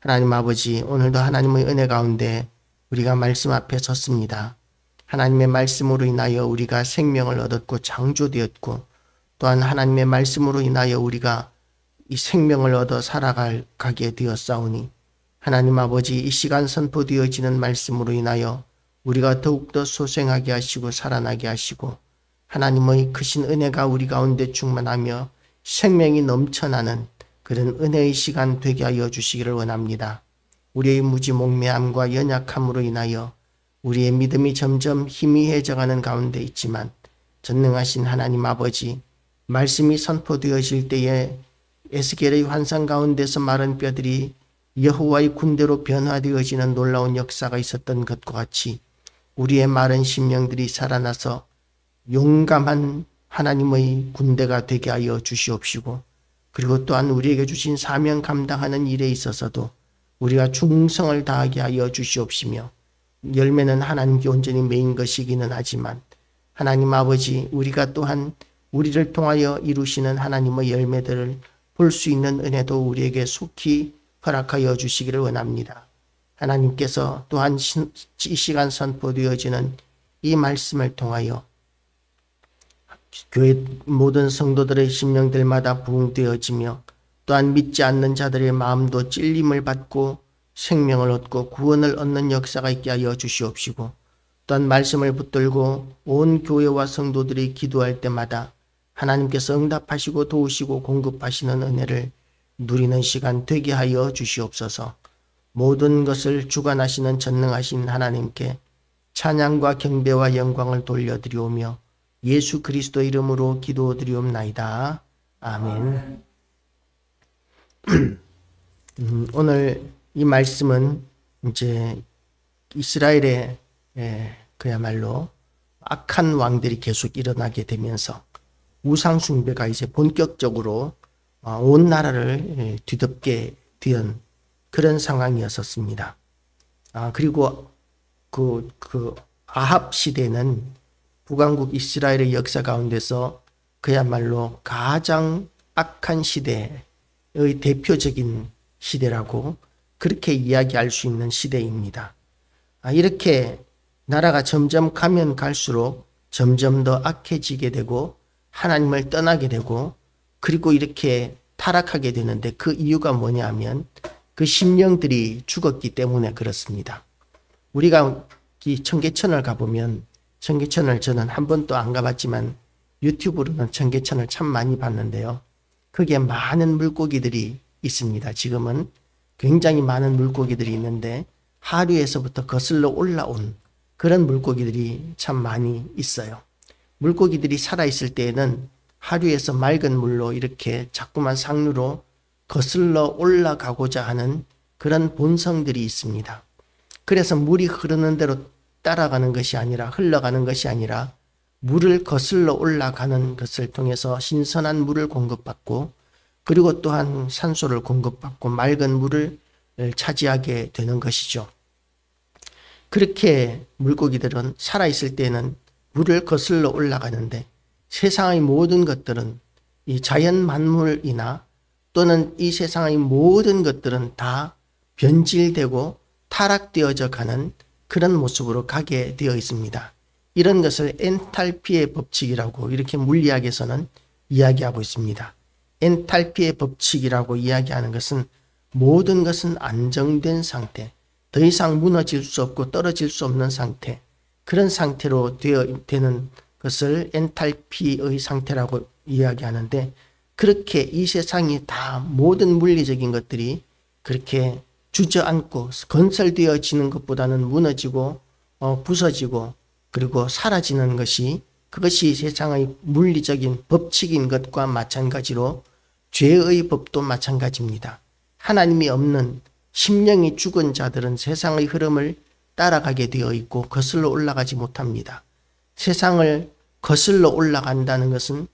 하나님 아버지, 오늘도 하나님의 은혜 가운데 우리가 말씀 앞에 섰습니다. 하나님의 말씀으로 인하여 우리가 생명을 얻었고 창조되었고, 또한 하나님의 말씀으로 인하여 우리가 이 생명을 얻어 살아가게 되었사오니, 하나님 아버지, 이 시간 선포되어지는 말씀으로 인하여 우리가 더욱더 소생하게 하시고 살아나게 하시고, 하나님의 크신 은혜가 우리 가운데 충만하며 생명이 넘쳐나는 그런 은혜의 시간 되게 하여 주시기를 원합니다. 우리의 무지몽매함과 연약함으로 인하여 우리의 믿음이 점점 희미해져가는 가운데 있지만, 전능하신 하나님 아버지, 말씀이 선포되어질 때에 에스겔의 환상 가운데서 마른 뼈들이 여호와의 군대로 변화되어지는 놀라운 역사가 있었던 것과 같이 우리의 마른 심령들이 살아나서 용감한 하나님의 군대가 되게 하여 주시옵시고, 그리고 또한 우리에게 주신 사명 감당하는 일에 있어서도 우리가 충성을 다하게 하여 주시옵시며, 열매는 하나님께 온전히 매인 것이기는 하지만 하나님 아버지, 우리가 또한 우리를 통하여 이루시는 하나님의 열매들을 볼 수 있는 은혜도 우리에게 속히 허락하여 주시기를 원합니다. 하나님께서 또한 이 시간 선포되어지는 이 말씀을 통하여 교회 모든 성도들의 심령들마다 부흥되어지며, 또한 믿지 않는 자들의 마음도 찔림을 받고 생명을 얻고 구원을 얻는 역사가 있게 하여 주시옵시고, 또한 말씀을 붙들고 온 교회와 성도들이 기도할 때마다 하나님께서 응답하시고 도우시고 공급하시는 은혜를 누리는 시간 되게 하여 주시옵소서. 모든 것을 주관하시는 전능하신 하나님께 찬양과 경배와 영광을 돌려드리오며 예수 그리스도 이름으로 기도드리옵나이다. 아멘. 오늘 이 말씀은 이제 이스라엘의 그야말로 악한 왕들이 계속 일어나게 되면서 우상 숭배가 이제 본격적으로 온 나라를 뒤덮게 된 그런 상황이었었습니다. 그리고 그 아합 시대는 북왕국 이스라엘의 역사 가운데서 그야말로 가장 악한 시대의 대표적인 시대라고 그렇게 이야기할 수 있는 시대입니다. 이렇게 나라가 점점 가면 갈수록 점점 더 악해지게 되고 하나님을 떠나게 되고, 그리고 이렇게 타락하게 되는데 그 이유가 뭐냐면 그 심령들이 죽었기 때문에 그렇습니다. 우리가 이 청계천을 가보면, 청계천을 저는 한 번도 안 가봤지만 유튜브로는 청계천을 참 많이 봤는데요. 거기에 많은 물고기들이 있습니다. 지금은 굉장히 많은 물고기들이 있는데 하류에서부터 거슬러 올라온 그런 물고기들이 참 많이 있어요. 물고기들이 살아있을 때에는 하류에서 맑은 물로 이렇게 자꾸만 상류로 거슬러 올라가고자 하는 그런 본성들이 있습니다. 그래서 물이 흐르는 대로 따라가는 것이 아니라, 흘러가는 것이 아니라 물을 거슬러 올라가는 것을 통해서 신선한 물을 공급받고, 그리고 또한 산소를 공급받고 맑은 물을 차지하게 되는 것이죠. 그렇게 물고기들은 살아있을 때는 물을 거슬러 올라가는데, 세상의 모든 것들은, 이 자연 만물이나 또는 이 세상의 모든 것들은 다 변질되고 타락되어져 가는 그런 모습으로 가게 되어 있습니다. 이런 것을 엔탈피의 법칙이라고 이렇게 물리학에서는 이야기하고 있습니다. 엔탈피의 법칙이라고 이야기하는 것은 모든 것은 안정된 상태, 더 이상 무너질 수 없고 떨어질 수 없는 상태, 그런 상태로 되는 것을 엔탈피의 상태라고 이야기하는데, 그렇게 이 세상이 다 모든 물리적인 것들이 그렇게 주저앉고 건설되어지는 것보다는 무너지고 부서지고 그리고 사라지는 것이, 그것이 세상의 물리적인 법칙인 것과 마찬가지로 죄의 법도 마찬가지입니다. 하나님이 없는 심령이 죽은 자들은 세상의 흐름을 따라가게 되어 있고 거슬러 올라가지 못합니다. 세상을 거슬러 올라간다는 것은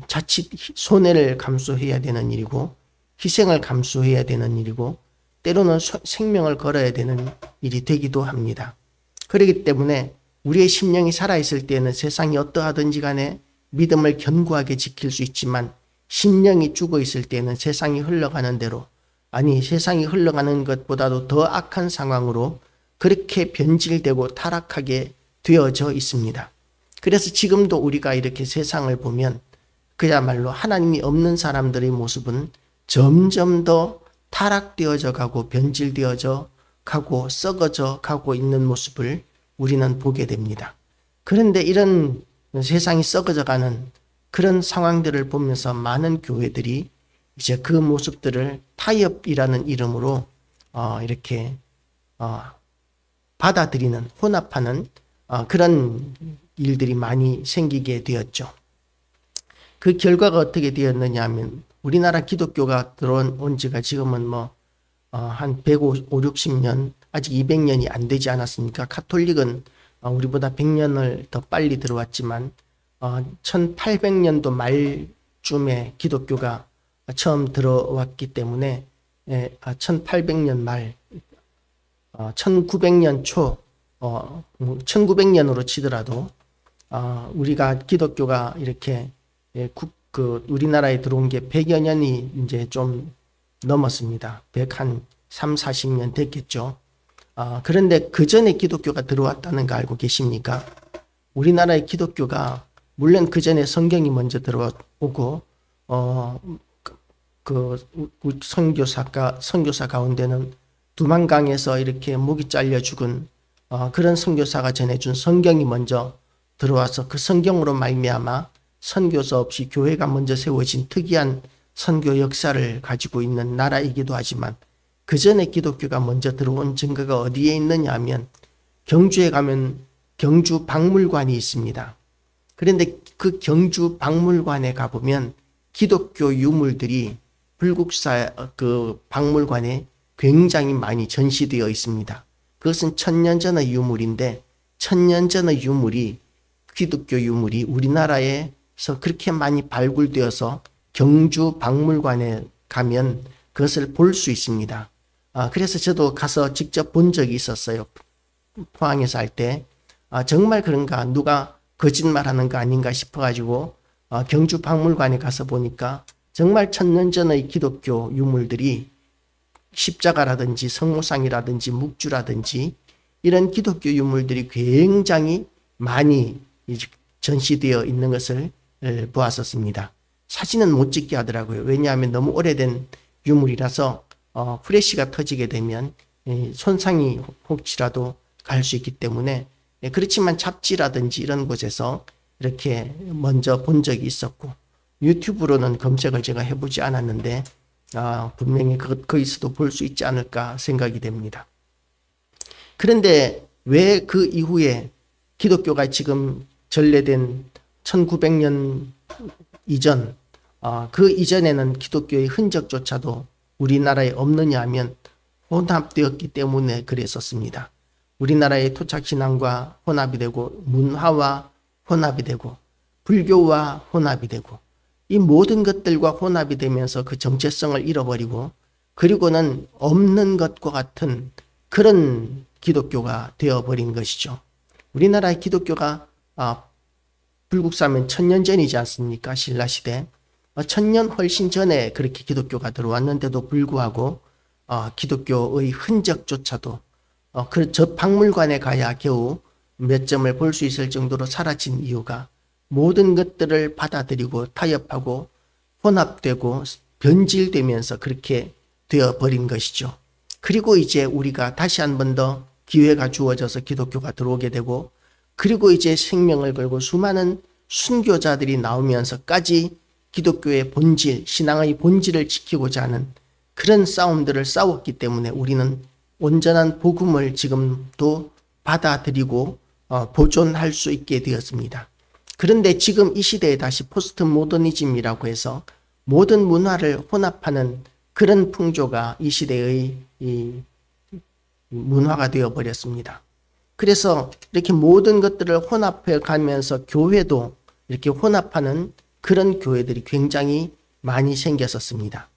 자칫 손해를 감수해야 되는 일이고 희생을 감수해야 되는 일이고 때로는 생명을 걸어야 되는 일이 되기도 합니다. 그렇기 때문에 우리의 심령이 살아있을 때는 세상이 어떠하든지 간에 믿음을 견고하게 지킬 수 있지만, 심령이 죽어 있을 때는 세상이 흘러가는 대로 아니 세상이 흘러가는 것보다도 더 악한 상황으로 그렇게 변질되고 타락하게 되어져 있습니다. 그래서 지금도 우리가 이렇게 세상을 보면 그야말로 하나님이 없는 사람들의 모습은 점점 더 타락되어져 가고 변질되어져 가고 썩어져 가고 있는 모습을 우리는 보게 됩니다. 그런데 이런 세상이 썩어져 가는 그런 상황들을 보면서 많은 교회들이 이제 그 모습들을 타협이라는 이름으로 이렇게 받아들이는, 혼합하는 그런 일들이 많이 생기게 되었죠. 그 결과가 어떻게 되었느냐 하면 우리나라 기독교가 들어온 지가 지금은 한 150, 60년, 아직 200년이 안 되지 않았습니까? 가톨릭은 우리보다 100년을 더 빨리 들어왔지만 1800년도 말쯤에 기독교가 처음 들어왔기 때문에 1800년 말 1900년 초 1900년으로 치더라도 우리가 기독교가 이렇게 우리나라에 들어온 게 100여 년이 이제 좀 넘었습니다. 100한 3, 40년 됐겠죠. 그런데 그 전에 기독교가 들어왔다는 거 알고 계십니까? 우리나라의 기독교가 물론 그 전에 성경이 먼저 들어오고 선교사 가운데는 두만강에서 이렇게 목이 잘려 죽은 그런 선교사가 전해준 성경이 먼저 들어와서 그 성경으로 말미암아 선교사 없이 교회가 먼저 세워진 특이한 선교 역사를 가지고 있는 나라이기도 하지만 그 전에 기독교가 먼저 들어온 증거가 어디에 있느냐 하면 경주에 가면 경주 박물관이 있습니다. 그런데 그 경주 박물관에 가보면 기독교 유물들이 불국사 그 박물관에 굉장히 많이 전시되어 있습니다. 그것은 1000년 전의 유물인데 1000년 전의 유물이 기독교 유물이 우리나라에서 그렇게 많이 발굴되어서 경주 박물관에 가면 그것을 볼 수 있습니다. 그래서 저도 가서 직접 본 적이 있었어요. 포항에 살 때. 정말 그런가 누가 거짓말하는 거 아닌가 싶어가지고 경주 박물관에 가서 보니까 정말 1000년 전의 기독교 유물들이 십자가라든지 성모상이라든지 묵주라든지 이런 기독교 유물들이 굉장히 많이 전시되어 있는 것을 보았었습니다. 사진은 못 찍게 하더라고요. 왜냐하면 너무 오래된 유물이라서 프레시가 터지게 되면 손상이 혹시라도 갈 수 있기 때문에 그렇지만 잡지라든지 이런 곳에서 이렇게 먼저 본 적이 있었고 유튜브로는 검색을 제가 해보지 않았는데 분명히 거기서도 볼 수 있지 않을까 생각이 됩니다. 그런데 왜 그 이후에 기독교가 지금 전래된 1900년 이전 그 이전에는 기독교의 흔적조차도 우리나라에 없느냐 하면 혼합되었기 때문에 그랬었습니다. 우리나라의 토착신앙과 혼합이 되고 문화와 혼합이 되고 불교와 혼합이 되고 이 모든 것들과 혼합이 되면서 그 정체성을 잃어버리고 그리고는 없는 것과 같은 그런 기독교가 되어버린 것이죠. 우리나라의 기독교가 불국사면 1000년 전이지 않습니까? 신라시대. 1000년 훨씬 전에 그렇게 기독교가 들어왔는데도 불구하고 기독교의 흔적조차도 저 박물관에 가야 겨우 몇 점을 볼 수 있을 정도로 사라진 이유가 모든 것들을 받아들이고 타협하고 혼합되고 변질되면서 그렇게 되어버린 것이죠. 그리고 이제 우리가 다시 한 번 더 기회가 주어져서 기독교가 들어오게 되고 그리고 이제 생명을 걸고 수많은 순교자들이 나오면서까지 기독교의 본질, 신앙의 본질을 지키고자 하는 그런 싸움들을 싸웠기 때문에 우리는 온전한 복음을 지금도 받아들이고 보존할 수 있게 되었습니다. 그런데 지금 이 시대에 다시 포스트 모더니즘이라고 해서 모든 문화를 혼합하는 그런 풍조가 이 시대의 이 문화가 되어버렸습니다. 그래서 이렇게 모든 것들을 혼합해 가면서 교회도 이렇게 혼합하는 그런 교회들이 굉장히 많이 생겼었습니다.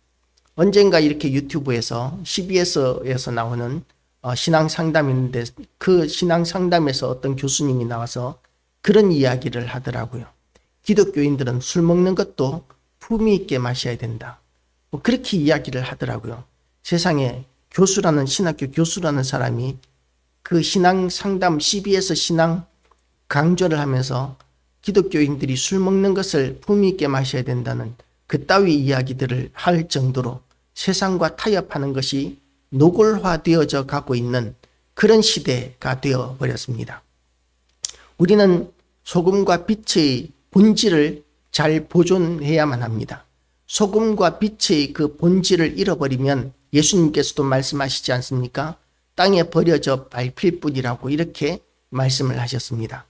언젠가 이렇게 유튜브에서 CBS에서 나오는 신앙 상담인데 그 신앙 상담에서 어떤 교수님이 나와서 그런 이야기를 하더라고요. 기독교인들은 술 먹는 것도 품위 있게 마셔야 된다. 그렇게 이야기를 하더라고요. 세상에 신학교 교수라는 사람이 그 신앙 상담 CBS 신앙 강좌를 하면서 기독교인들이 술 먹는 것을 품위 있게 마셔야 된다는 그따위 이야기들을 할 정도로 세상과 타협하는 것이 노골화되어져 가고 있는 그런 시대가 되어버렸습니다. 우리는 소금과 빛의 본질을 잘 보존해야만 합니다. 소금과 빛의 그 본질을 잃어버리면 예수님께서도 말씀하시지 않습니까? 땅에 버려져 밟힐 뿐이라고 이렇게 말씀을 하셨습니다.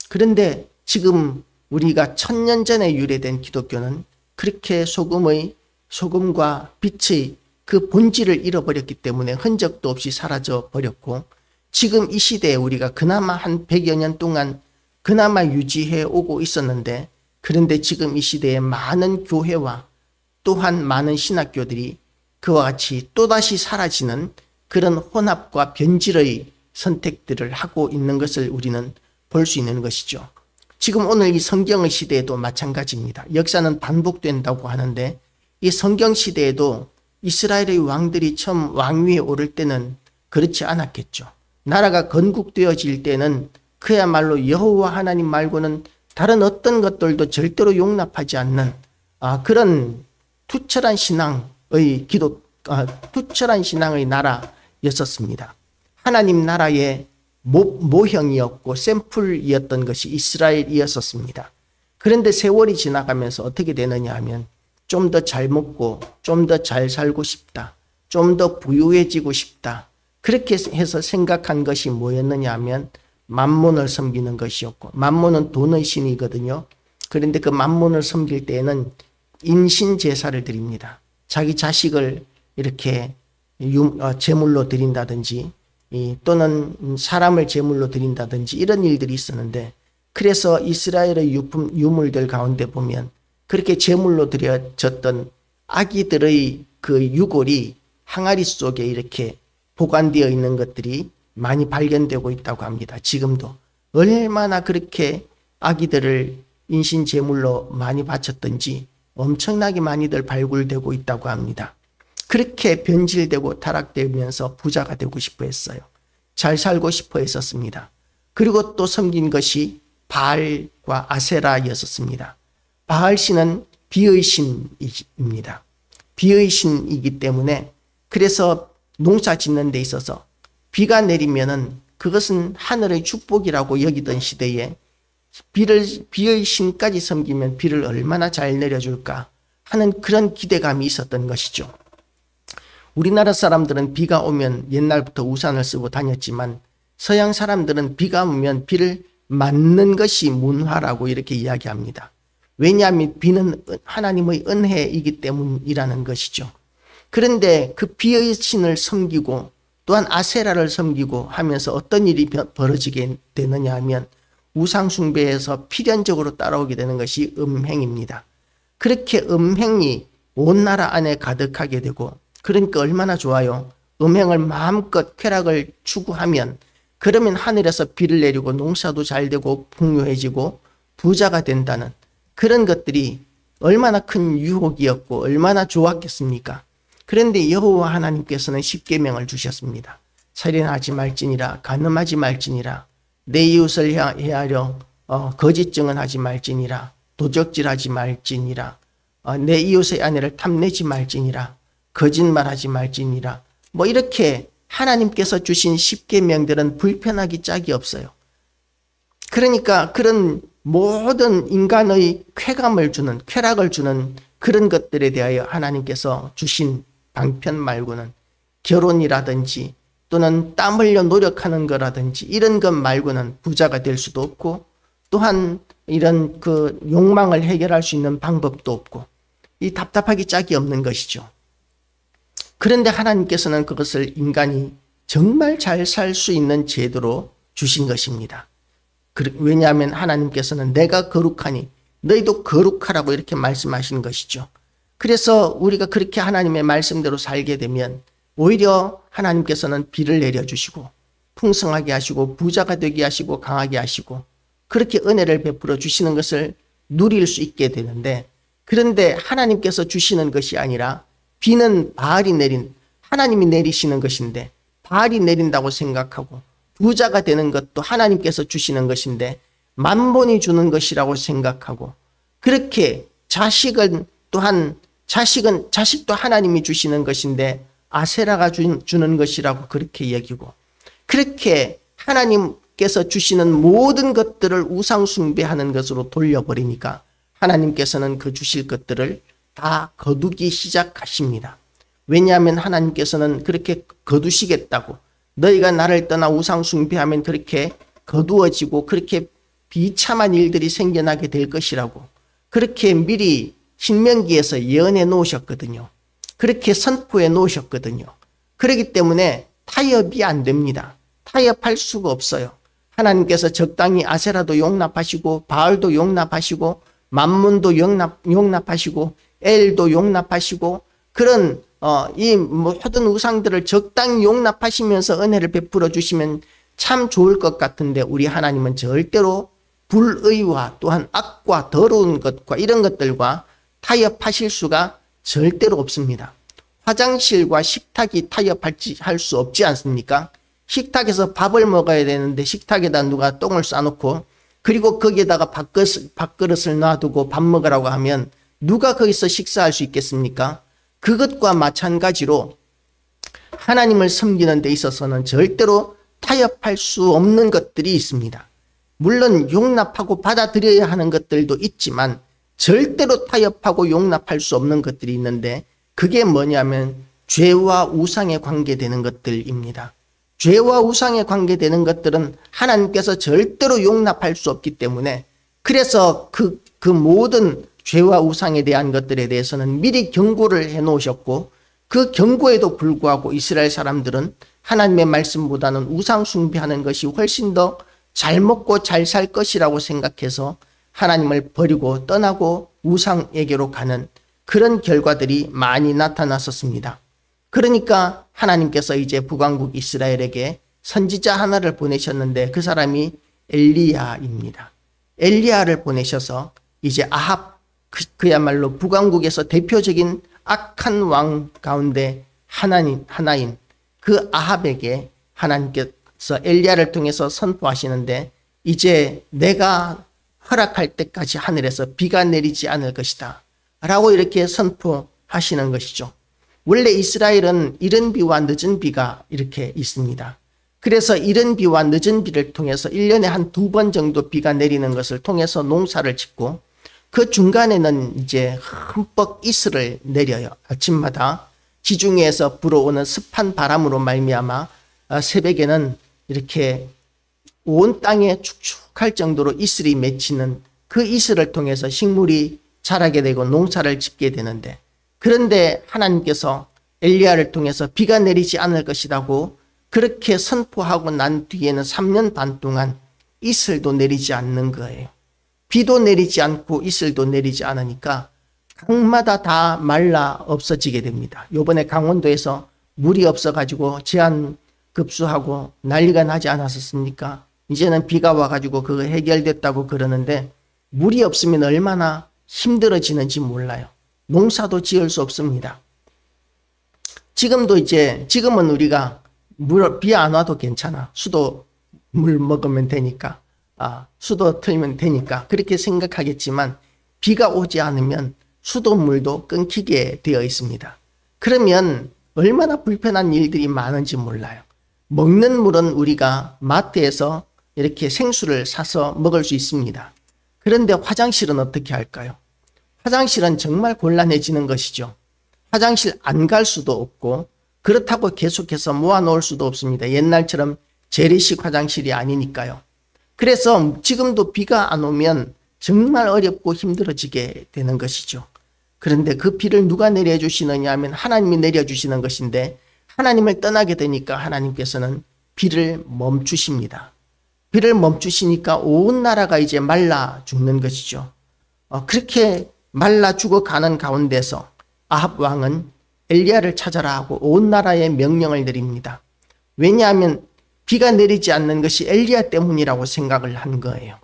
그런데 지금 우리가 1000년 전에 유래된 기독교는 그렇게 소금과 빛의 그 본질을 잃어버렸기 때문에 흔적도 없이 사라져 버렸고, 지금 이 시대에 우리가 그나마 한 100여 년 동안 그나마 유지해 오고 있었는데, 그런데 지금 이 시대에 많은 교회와 또한 많은 신학교들이 그와 같이 또다시 사라지는 그런 혼합과 변질의 선택들을 하고 있는 것을 우리는 볼 수 있는 것이죠. 지금 오늘 이 성경의 시대에도 마찬가지입니다. 역사는 반복된다고 하는데 이 성경 시대에도 이스라엘의 왕들이 처음 왕위에 오를 때는 그렇지 않았겠죠. 나라가 건국되어질 때는 그야말로 여호와 하나님 말고는 다른 어떤 것들도 절대로 용납하지 않는 그런 투철한 신앙의 나라였었습니다. 하나님 나라의 모형이었고 샘플이었던 것이 이스라엘이었었습니다. 그런데 세월이 지나가면서 어떻게 되느냐 하면 좀 더 잘 먹고 좀 더 잘 살고 싶다, 좀 더 부유해지고 싶다, 그렇게 해서 생각한 것이 뭐였느냐 하면 만몬을 섬기는 것이었고, 만몬은 돈의 신이거든요. 그런데 그 만몬을 섬길 때에는 인신제사를 드립니다. 자기 자식을 이렇게 제물로 드린다든지 또는 사람을 제물로 드린다든지 이런 일들이 있었는데, 그래서 이스라엘의 유물들 가운데 보면 그렇게 제물로 드려졌던 아기들의 그 유골이 항아리 속에 이렇게 보관되어 있는 것들이 많이 발견되고 있다고 합니다. 지금도 얼마나 그렇게 아기들을 인신 제물로 많이 바쳤던지 엄청나게 많이들 발굴되고 있다고 합니다. 그렇게 변질되고 타락되면서 부자가 되고 싶어 했어요. 잘 살고 싶어 했었습니다. 그리고 또 섬긴 것이 바알과 아세라였었습니다. 바알 신은 비의 신입니다. 비의 신이기 때문에 그래서 농사 짓는 데 있어서 비가 내리면은 그것은 하늘의 축복이라고 여기던 시대에 비의 신까지 섬기면 비를 얼마나 잘 내려줄까 하는 그런 기대감이 있었던 것이죠. 우리나라 사람들은 비가 오면 옛날부터 우산을 쓰고 다녔지만 서양 사람들은 비가 오면 비를 맞는 것이 문화라고 이렇게 이야기합니다. 왜냐하면 비는 하나님의 은혜이기 때문이라는 것이죠. 그런데 그 비의 신을 섬기고 또한 아세라를 섬기고 하면서 어떤 일이 벌어지게 되느냐 하면 우상 숭배에서 필연적으로 따라오게 되는 것이 음행입니다. 그렇게 음행이 온 나라 안에 가득하게 되고, 그러니까 얼마나 좋아요. 음행을 마음껏 쾌락을 추구하면 그러면 하늘에서 비를 내리고 농사도 잘 되고 풍요해지고 부자가 된다는 그런 것들이 얼마나 큰 유혹이었고 얼마나 좋았겠습니까? 그런데 여호와 하나님께서는 십계명을 주셨습니다. 살인하지 말지니라, 간음하지 말지니라, 내 이웃을 해하려 거짓 증언하지 말지니라, 도적질하지 말지니라, 내 이웃의 아내를 탐내지 말지니라, 거짓말하지 말지니라. 뭐 이렇게 하나님께서 주신 십계명들은 불편하기 짝이 없어요. 그러니까 그런 모든 인간의 쾌락을 주는 그런 것들에 대하여 하나님께서 주신 방편 말고는 결혼이라든지 또는 땀 흘려 노력하는 거라든지 이런 것 말고는 부자가 될 수도 없고, 또한 이런 그 욕망을 해결할 수 있는 방법도 없고, 이 답답하기 짝이 없는 것이죠. 그런데 하나님께서는 그것을 인간이 정말 잘 살 수 있는 제도로 주신 것입니다. 왜냐하면 하나님께서는 내가 거룩하니 너희도 거룩하라고 이렇게 말씀하신 것이죠. 그래서 우리가 그렇게 하나님의 말씀대로 살게 되면 오히려 하나님께서는 비를 내려주시고 풍성하게 하시고 부자가 되게 하시고 강하게 하시고 그렇게 은혜를 베풀어 주시는 것을 누릴 수 있게 되는데, 그런데 하나님께서 주시는 것이 아니라 비는 바알이 내린 하나님이 내리시는 것인데, 바알이 내린다고 생각하고, 부자가 되는 것도 하나님께서 주시는 것인데 만본이 주는 것이라고 생각하고, 그렇게 자식도 하나님이 주시는 것인데 아세라가 주는 것이라고 그렇게 여기고, 그렇게 하나님께서 주시는 모든 것들을 우상 숭배하는 것으로 돌려버리니까 하나님께서는 그 주실 것들을 다 거두기 시작하십니다. 왜냐하면 하나님께서는 그렇게 거두시겠다고, 너희가 나를 떠나 우상 숭배하면 그렇게 거두어지고 그렇게 비참한 일들이 생겨나게 될 것이라고 그렇게 미리 신명기에서 예언해 놓으셨거든요. 그렇게 선포해 놓으셨거든요. 그렇기 때문에 타협이 안 됩니다. 타협할 수가 없어요. 하나님께서 적당히 아세라도 용납하시고, 바알도 용납하시고, 만문도 용납하시고, 엘도 용납하시고, 그런 이 모든 우상들을 적당히 용납하시면서 은혜를 베풀어 주시면 참 좋을 것 같은데, 우리 하나님은 절대로 불의와 또한 악과 더러운 것과 이런 것들과 타협하실 수가 절대로 없습니다. 화장실과 식탁이 타협할 수 없지 않습니까? 식탁에서 밥을 먹어야 되는데 식탁에다 누가 똥을 싸놓고, 그리고 거기에다가 밥그릇을 놔두고 밥 먹으라고 하면 누가 거기서 식사할 수 있겠습니까? 그것과 마찬가지로 하나님을 섬기는 데 있어서는 절대로 타협할 수 없는 것들이 있습니다. 물론 용납하고 받아들여야 하는 것들도 있지만 절대로 타협하고 용납할 수 없는 것들이 있는데, 그게 뭐냐면 죄와 우상에 관계되는 것들입니다. 죄와 우상에 관계되는 것들은 하나님께서 절대로 용납할 수 없기 때문에, 그래서 그 모든 죄와 우상에 대한 것들에 대해서는 미리 경고를 해 놓으셨고, 그 경고에도 불구하고 이스라엘 사람들은 하나님의 말씀보다는 우상 숭배하는 것이 훨씬 더 잘 먹고 잘 살 것이라고 생각해서 하나님을 버리고 떠나고 우상에게로 가는 그런 결과들이 많이 나타났었습니다. 그러니까 하나님께서 이제 북왕국 이스라엘에게 선지자 하나를 보내셨는데, 그 사람이 엘리야입니다. 엘리야를 보내셔서 이제 아합, 그야말로 북왕국에서 대표적인 악한 왕 가운데 하나인 그 아합에게 하나님께서 엘리야를 통해서 선포하시는데, 이제 내가 허락할 때까지 하늘에서 비가 내리지 않을 것이다 라고 이렇게 선포하시는 것이죠. 원래 이스라엘은 이른 비와 늦은 비가 이렇게 있습니다. 그래서 이른 비와 늦은 비를 통해서 1년에 한 2번 정도 비가 내리는 것을 통해서 농사를 짓고, 그 중간에는 이제 흠뻑 이슬을 내려요. 아침마다 지중해에서 불어오는 습한 바람으로 말미암아 새벽에는 이렇게 온 땅에 축축할 정도로 이슬이 맺히는, 그 이슬을 통해서 식물이 자라게 되고 농사를 짓게 되는데, 그런데 하나님께서 엘리야를 통해서 비가 내리지 않을 것이라고 그렇게 선포하고 난 뒤에는 3년 반 동안 이슬도 내리지 않는 거예요. 비도 내리지 않고 이슬도 내리지 않으니까 강마다 다 말라 없어지게 됩니다. 요번에 강원도에서 물이 없어가지고 제한급수하고 난리가 나지 않았었습니까? 이제는 비가 와가지고 그거 해결됐다고 그러는데, 물이 없으면 얼마나 힘들어지는지 몰라요. 농사도 지을 수 없습니다. 지금은 우리가 비 안 와도 괜찮아. 수도 물 먹으면 되니까, 수도 틀면 되니까 그렇게 생각하겠지만, 비가 오지 않으면 수도물도 끊기게 되어 있습니다. 그러면 얼마나 불편한 일들이 많은지 몰라요. 먹는 물은 우리가 마트에서 이렇게 생수를 사서 먹을 수 있습니다. 그런데 화장실은 어떻게 할까요? 화장실은 정말 곤란해지는 것이죠. 화장실 안 갈 수도 없고, 그렇다고 계속해서 모아놓을 수도 없습니다. 옛날처럼 재래식 화장실이 아니니까요. 그래서 지금도 비가 안 오면 정말 어렵고 힘들어지게 되는 것이죠. 그런데 그 비를 누가 내려주시느냐 하면 하나님이 내려주시는 것인데, 하나님을 떠나게 되니까 하나님께서는 비를 멈추십니다. 비를 멈추시니까 온 나라가 이제 말라 죽는 것이죠. 그렇게 말라 죽어가는 가운데서 아합 왕은 엘리야를 찾아라 하고 온 나라에 명령을 내립니다. 왜냐하면 비가 내리지 않는 것이 엘리야 때문이라고 생각을 한 거예요.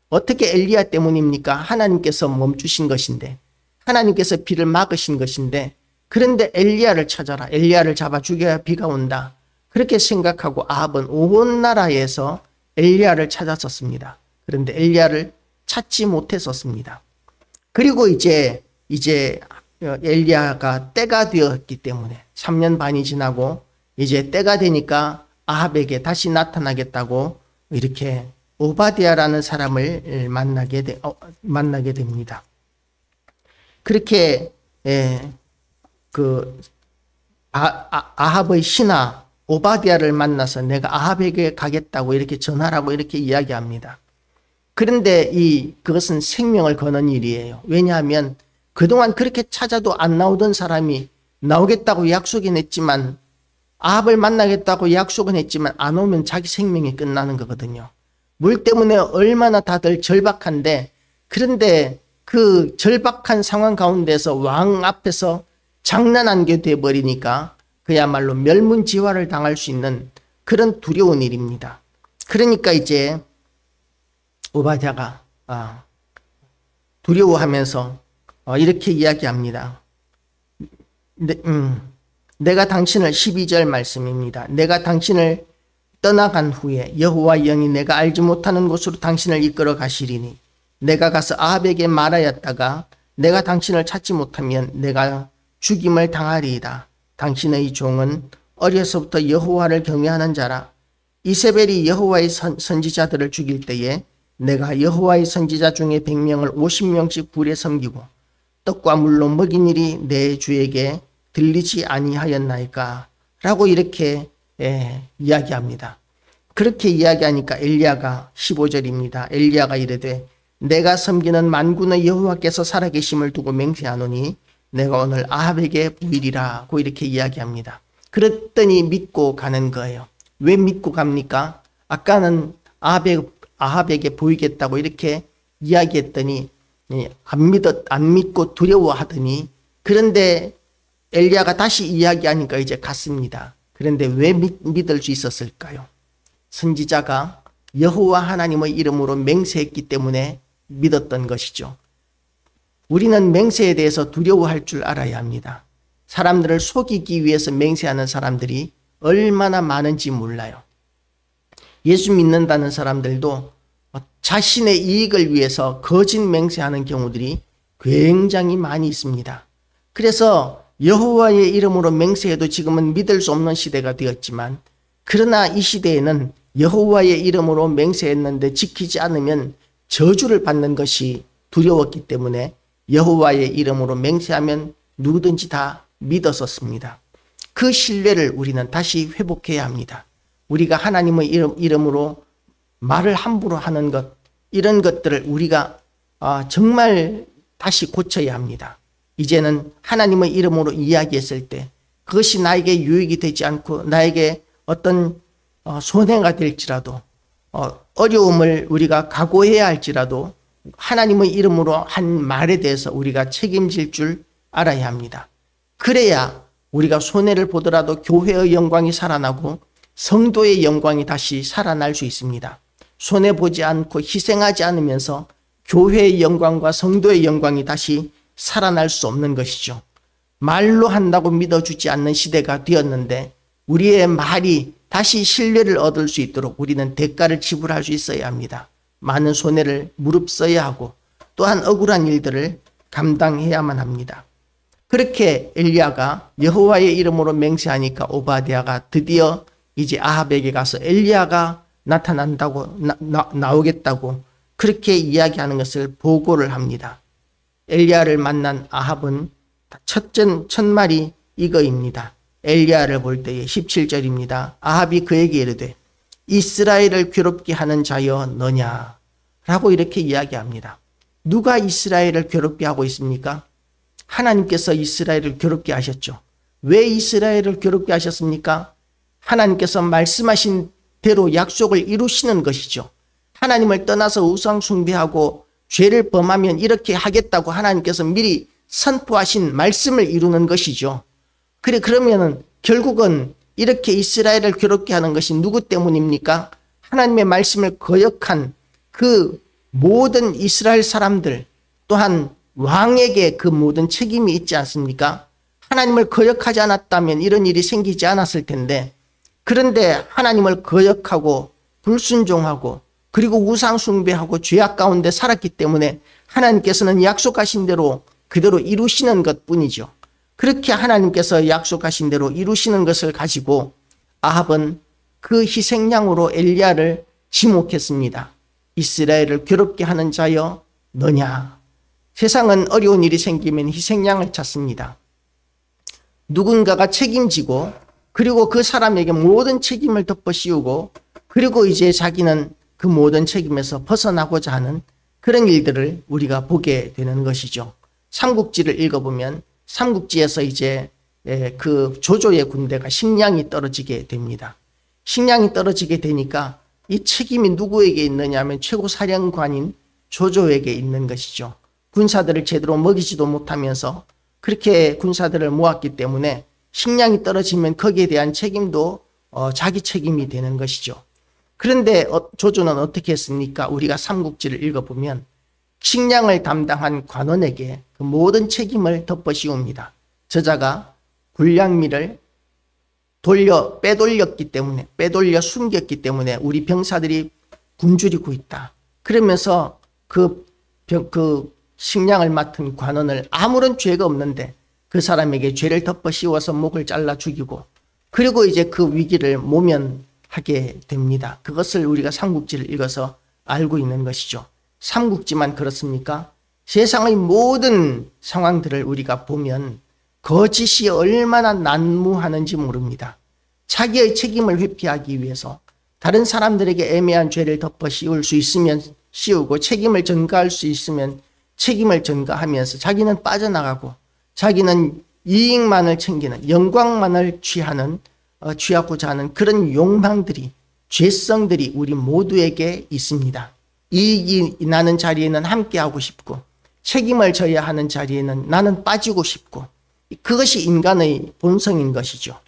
어떻게 엘리야 때문입니까? 하나님께서 멈추신 것인데, 하나님께서 비를 막으신 것인데, 그런데 엘리야를 찾아라. 엘리야를 잡아 죽여야 비가 온다. 그렇게 생각하고 아합은 온 나라에서 엘리야를 찾았었습니다. 그런데 엘리야를 찾지 못했었습니다. 그리고 이제 엘리야가 때가 되었기 때문에 3년 반이 지나고 이제 때가 되니까 아합에게 다시 나타나겠다고 이렇게 오바댜라는 사람을 만나게 됩니다. 그렇게 아합의 신하 오바댜를 만나서 내가 아합에게 가겠다고 이렇게 전하라고 이렇게 이야기합니다. 그런데 그것은 생명을 거는 일이에요. 왜냐하면 그동안 그렇게 찾아도 안 나오던 사람이 나오겠다고 약속은 했지만, 아합을 만나겠다고 약속은 했지만 안 오면 자기 생명이 끝나는 거거든요. 물 때문에 얼마나 다들 절박한데, 그런데 그 절박한 상황 가운데서 왕 앞에서 장난한 게 돼버리니까 그야말로 멸문지화를 당할 수 있는 그런 두려운 일입니다. 그러니까 이제 오바댜가 두려워하면서 이렇게 이야기합니다. 내가 당신을 12절 말씀입니다. 내가 당신을 떠나간 후에 여호와 영이 내가 알지 못하는 곳으로 당신을 이끌어 가시리니 내가 가서 아합에게 말하였다가 내가 당신을 찾지 못하면 내가 죽임을 당하리이다. 당신의 종은 어려서부터 여호와를 경외하는 자라. 이세벨이 여호와의 선지자들을 죽일 때에 내가 여호와의 선지자 중에 100명을 50명씩 불에 섬기고 떡과 물로 먹인 일이 내 주에게 들리지 아니하였나이까? 라고 이렇게 이야기합니다. 그렇게 이야기하니까 엘리야가 15절입니다. 엘리야가 이르되 내가 섬기는 만군의 여호와께서 살아계심을 두고 맹세하노니 내가 오늘 아합에게 보이리라고 이렇게 이야기합니다. 그랬더니 믿고 가는 거예요. 왜 믿고 갑니까? 아까는 아합에게 보이겠다고 이렇게 이야기했더니 안 믿고 두려워하더니, 그런데 엘리야가 다시 이야기하니까 이제 갔습니다. 그런데 왜 믿을 수 있었을까요? 선지자가 여호와 하나님의 이름으로 맹세했기 때문에 믿었던 것이죠. 우리는 맹세에 대해서 두려워할 줄 알아야 합니다. 사람들을 속이기 위해서 맹세하는 사람들이 얼마나 많은지 몰라요. 예수 믿는다는 사람들도 자신의 이익을 위해서 거짓 맹세하는 경우들이 굉장히 많이 있습니다. 그래서 여호와의 이름으로 맹세해도 지금은 믿을 수 없는 시대가 되었지만, 그러나 이 시대에는 여호와의 이름으로 맹세했는데 지키지 않으면 저주를 받는 것이 두려웠기 때문에 여호와의 이름으로 맹세하면 누구든지 다 믿었었습니다. 그 신뢰를 우리는 다시 회복해야 합니다. 우리가 하나님의 이름으로 말을 함부로 하는 것, 이런 것들을 우리가 정말 다시 고쳐야 합니다. 이제는 하나님의 이름으로 이야기했을 때 그것이 나에게 유익이 되지 않고 나에게 어떤 손해가 될지라도, 어려움을 우리가 각오해야 할지라도 하나님의 이름으로 한 말에 대해서 우리가 책임질 줄 알아야 합니다. 그래야 우리가 손해를 보더라도 교회의 영광이 살아나고 성도의 영광이 다시 살아날 수 있습니다. 손해보지 않고 희생하지 않으면서 교회의 영광과 성도의 영광이 다시 살아날 수 없는 것이죠. 말로 한다고 믿어주지 않는 시대가 되었는데, 우리의 말이 다시 신뢰를 얻을 수 있도록 우리는 대가를 지불할 수 있어야 합니다. 많은 손해를 무릅써야 하고 또한 억울한 일들을 감당해야만 합니다. 그렇게 엘리야가 여호와의 이름으로 맹세하니까 오바댜가 드디어 이제 아합에게 가서 엘리야가 나타난다고 나오겠다고 그렇게 이야기하는 것을 보고를 합니다. 엘리야를 만난 아합은 첫 말이 이거입니다. 엘리야를 볼 때에 17절입니다. 아합이 그에게 이르되 이스라엘을 괴롭게 하는 자여 너냐? 라고 이렇게 이야기합니다. 누가 이스라엘을 괴롭게 하고 있습니까? 하나님께서 이스라엘을 괴롭게 하셨죠. 왜 이스라엘을 괴롭게 하셨습니까? 하나님께서 말씀하신 대로 약속을 이루시는 것이죠. 하나님을 떠나서 우상 숭배하고 죄를 범하면 이렇게 하겠다고 하나님께서 미리 선포하신 말씀을 이루는 것이죠. 그러면은 결국은 이렇게 이스라엘을 괴롭게 하는 것이 누구 때문입니까? 하나님의 말씀을 거역한 그 모든 이스라엘 사람들, 또한 왕에게 그 모든 책임이 있지 않습니까? 하나님을 거역하지 않았다면 이런 일이 생기지 않았을 텐데, 그런데 하나님을 거역하고 불순종하고 그리고 우상 숭배하고 죄악 가운데 살았기 때문에 하나님께서는 약속하신 대로 그대로 이루시는 것뿐이죠. 그렇게 하나님께서 약속하신 대로 이루시는 것을 가지고 아합은 그 희생양으로 엘리야를 지목했습니다. 이스라엘을 괴롭게 하는 자여 너냐. 세상은 어려운 일이 생기면 희생양을 찾습니다. 누군가가 책임지고 그리고 그 사람에게 모든 책임을 덮어씌우고 그리고 이제 자기는 그 모든 책임에서 벗어나고자 하는 그런 일들을 우리가 보게 되는 것이죠. 삼국지를 읽어보면 삼국지에서 이제 그 조조의 군대가 식량이 떨어지게 됩니다. 식량이 떨어지게 되니까 이 책임이 누구에게 있느냐 하면 최고사령관인 조조에게 있는 것이죠. 군사들을 제대로 먹이지도 못하면서 그렇게 군사들을 모았기 때문에 식량이 떨어지면 거기에 대한 책임도 자기 책임이 되는 것이죠. 그런데 조조는 어떻게 했습니까? 우리가 삼국지를 읽어보면 식량을 담당한 관원에게 그 모든 책임을 덮어씌웁니다. 저자가 군량미를 빼돌려 숨겼기 때문에 우리 병사들이 굶주리고 있다. 그러면서 그 식량을 맡은 관원을 아무런 죄가 없는데 그 사람에게 죄를 덮어씌워서 목을 잘라 죽이고 그리고 이제 그 위기를 모면하게 됩니다. 그것을 우리가 삼국지를 읽어서 알고 있는 것이죠. 삼국지만 그렇습니까? 세상의 모든 상황들을 우리가 보면 거짓이 얼마나 난무하는지 모릅니다. 자기의 책임을 회피하기 위해서 다른 사람들에게 애매한 죄를 덮어 씌울 수 있으면 씌우고 책임을 전가할 수 있으면 책임을 전가하면서 자기는 빠져나가고 자기는 이익만을 챙기는 영광만을 취하고자 하는 그런 욕망들이 죄성들이 우리 모두에게 있습니다. 이익이 나는 자리에는 함께하고 싶고 책임을 져야 하는 자리에는 나는 빠지고 싶고 그것이 인간의 본성인 것이죠.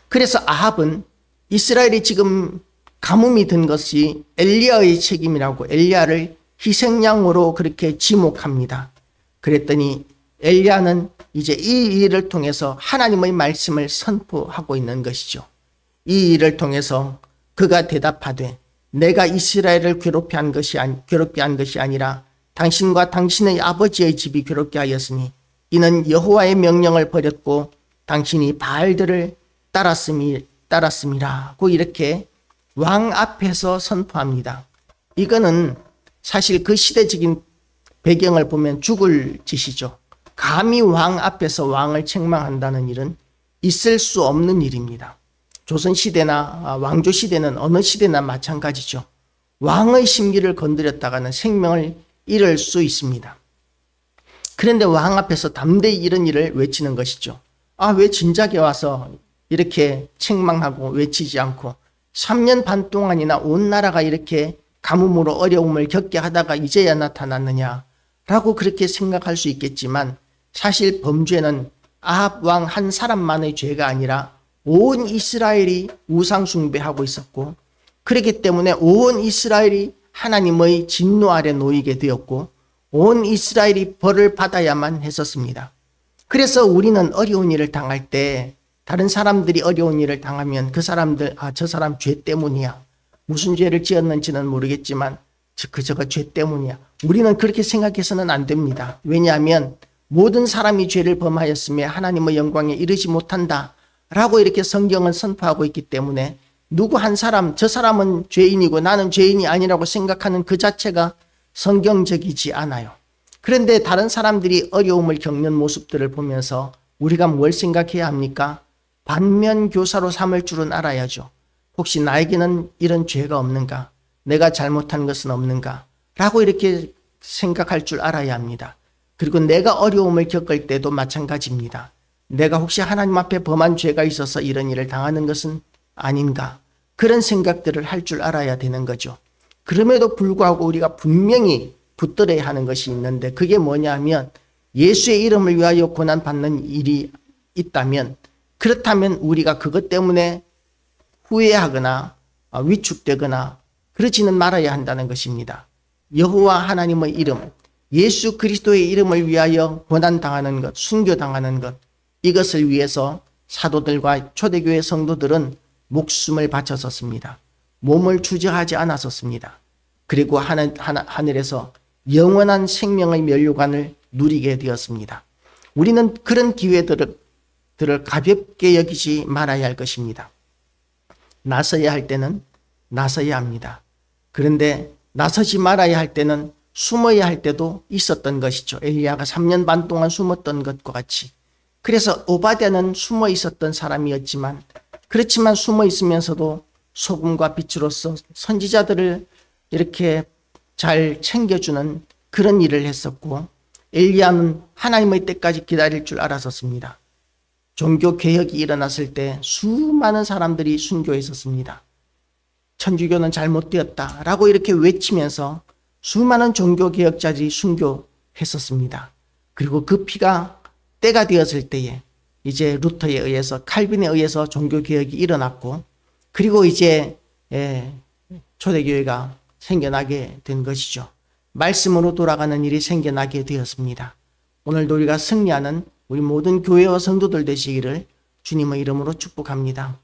그래서 아합은 이스라엘이 지금 가뭄이 든 것이 엘리야의 책임이라고 엘리야를 희생양으로 그렇게 지목합니다. 그랬더니 엘리야는 이제 이 일을 통해서 하나님의 말씀을 선포하고 있는 것이죠. 이 일을 통해서 그가 대답하되 내가 이스라엘을 괴롭게 한 것이 아니라 당신과 당신의 아버지의 집이 괴롭게 하였으니 이는 여호와의 명령을 버렸고 당신이 바알들을 따랐음이라고 이렇게 왕 앞에서 선포합니다. 이거는 사실 그 시대적인 배경을 보면 죽을 짓이죠. 감히 왕 앞에서 왕을 책망한다는 일은 있을 수 없는 일입니다. 조선시대나 왕조시대는 어느 시대나 마찬가지죠. 왕의 심기를 건드렸다가는 생명을 잃을 수 있습니다. 그런데 왕 앞에서 담대히 이런 일을 외치는 것이죠. 왜 진작에 와서 이렇게 책망하고 외치지 않고 3년 반 동안이나 온 나라가 이렇게 가뭄으로 어려움을 겪게 하다가 이제야 나타났느냐라고 그렇게 생각할 수 있겠지만 사실 범죄는 아합 왕 한 사람만의 죄가 아니라 온 이스라엘이 우상 숭배하고 있었고 그렇기 때문에 온 이스라엘이 하나님의 진노 아래 놓이게 되었고 온 이스라엘이 벌을 받아야만 했었습니다. 그래서 우리는 어려운 일을 당할 때 다른 사람들이 어려운 일을 당하면 그 사람들 저 사람 죄 때문이야. 무슨 죄를 지었는지는 모르겠지만 저거 죄 때문이야. 우리는 그렇게 생각해서는 안 됩니다. 왜냐하면 모든 사람이 죄를 범하였음에 하나님의 영광에 이르지 못한다 라고 이렇게 성경은 선포하고 있기 때문에 누구 한 사람 저 사람은 죄인이고 나는 죄인이 아니라고 생각하는 그 자체가 성경적이지 않아요. 그런데 다른 사람들이 어려움을 겪는 모습들을 보면서 우리가 뭘 생각해야 합니까? 반면교사로 삼을 줄은 알아야죠. 혹시 나에게는 이런 죄가 없는가? 내가 잘못한 것은 없는가? 라고 이렇게 생각할 줄 알아야 합니다. 그리고 내가 어려움을 겪을 때도 마찬가지입니다. 내가 혹시 하나님 앞에 범한 죄가 있어서 이런 일을 당하는 것은 아닌가? 그런 생각들을 할 줄 알아야 되는 거죠. 그럼에도 불구하고 우리가 분명히 붙들어야 하는 것이 있는데 그게 뭐냐 하면 예수의 이름을 위하여 고난받는 일이 있다면 그렇다면 우리가 그것 때문에 후회하거나 위축되거나 그러지는 말아야 한다는 것입니다. 여호와 하나님의 이름, 예수 그리스도의 이름을 위하여 고난당하는 것, 순교당하는 것, 이것을 위해서 사도들과 초대교회 성도들은 목숨을 바쳤었습니다. 몸을 주저하지 않았었습니다. 그리고 하늘에서 영원한 생명의 면류관을 누리게 되었습니다. 우리는 그런 기회들을 가볍게 여기지 말아야 할 것입니다. 나서야 할 때는 나서야 합니다. 그런데 나서지 말아야 할 때는 숨어야 할 때도 있었던 것이죠. 엘리야가 3년 반 동안 숨었던 것과 같이. 그래서 오바댜는 숨어 있었던 사람이었지만, 그렇지만 숨어 있으면서도 소금과 빛으로서 선지자들을 이렇게 잘 챙겨주는 그런 일을 했었고, 엘리야는 하나님의 때까지 기다릴 줄 알았었습니다. 종교 개혁이 일어났을 때 수많은 사람들이 순교했었습니다. 천주교는 잘못되었다라고 이렇게 외치면서 수많은 종교 개혁자들이 순교했었습니다. 그리고 그 피가 때가 되었을 때에 이제 루터에 의해서, 칼빈에 의해서 종교 개혁이 일어났고, 그리고 이제 초대교회가 생겨나게 된 것이죠. 말씀으로 돌아가는 일이 생겨나게 되었습니다. 오늘도 우리가 승리하는 우리 모든 교회와 성도들 되시기를 주님의 이름으로 축복합니다.